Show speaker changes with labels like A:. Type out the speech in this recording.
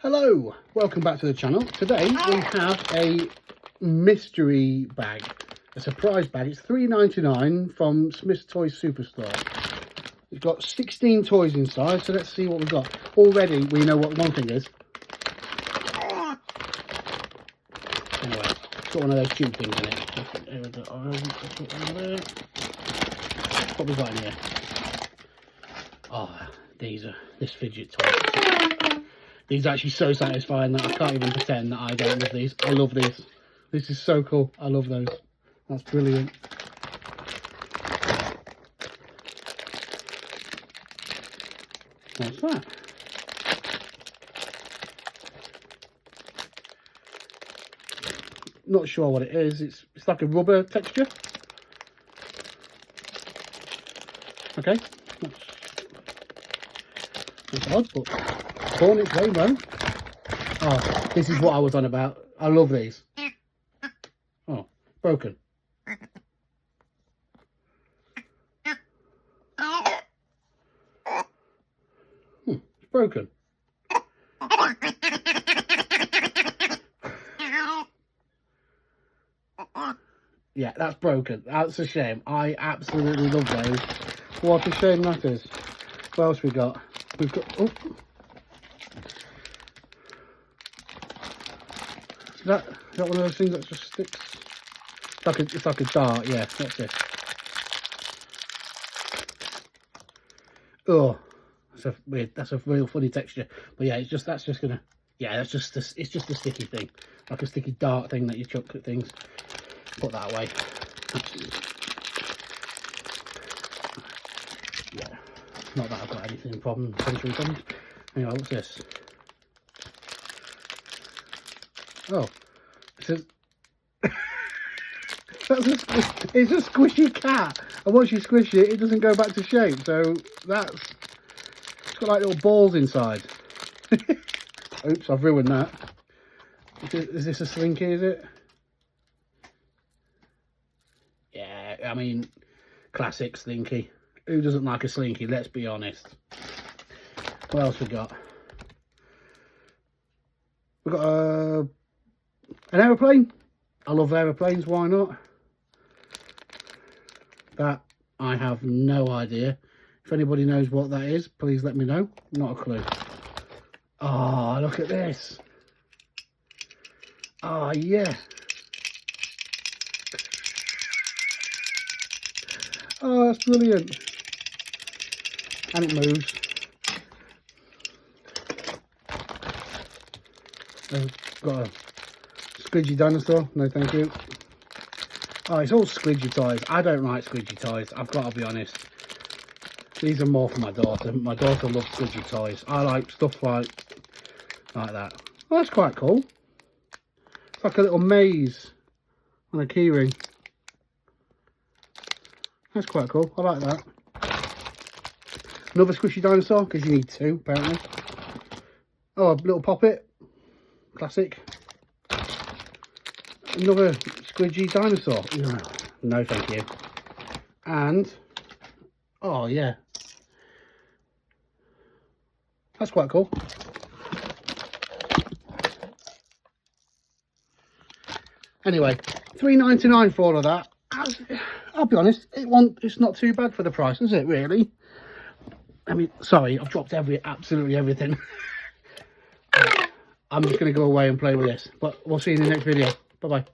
A: Hello, welcome back to the channel. Today we have a mystery bag, a surprise bag. It's $3.99 from Smyths Toy Superstore. It's got 16 toys inside, so let's see what we've got. Already we know what one thing is. Anyway, it's got one of those tube things in it. What we got in here? Oh, this fidget toy. These are actually so satisfying that I can't even pretend that I don't love these. I love these. This is so cool. I love those. That's brilliant. What's that? Not sure what it is. It's like a rubber texture. Okay. That's odd, but born its way, man. Oh, this is what I was on about. I love these. Oh, broken. It's broken. Yeah, that's broken. That's a shame. I absolutely love those. What a shame that is. What else we got? We've got... Oh. Is that one of those things that just sticks? It's like a dart, yeah, that's it. Oh, that's a real funny texture. But yeah, it's just it's just a sticky thing. Like a sticky dart thing that you chuck at things. Put that away. Yeah. Not that I've got anything sensory problems. Anyway, what's this? Oh, it says it's a squishy cat, and once you squish it, it doesn't go back to shape. So it's got like little balls inside. Oops, I've ruined that. Is this a slinky? Is it? Yeah, I mean, classic slinky. Who doesn't like a slinky? Let's be honest. What else we got? We've got an aeroplane. I love aeroplanes, why not? That, I have no idea. If anybody knows what that is, please let me know. Not a clue. Oh, look at this. Oh, yeah. Oh, that's brilliant. And it moves. I've got a squidgy dinosaur. No, thank you. Oh, it's all squidgy toys. I don't like squidgy toys. I've got to be honest. These are more for my daughter. My daughter loves squidgy toys. I like stuff like that. Oh, that's quite cool. It's like a little maze on a keyring. That's quite cool. I like that. Another squishy dinosaur, because you need two, apparently. Oh, a little poppet. Classic. Another squidgy dinosaur. No, thank you. And, oh, yeah. That's quite cool. Anyway, $3.99 for all of that. I'll be honest, it's not too bad for the price, is it, really? I mean, sorry, I've dropped absolutely everything. I'm just going to go away and play with this. But we'll see you in the next video. Bye-bye.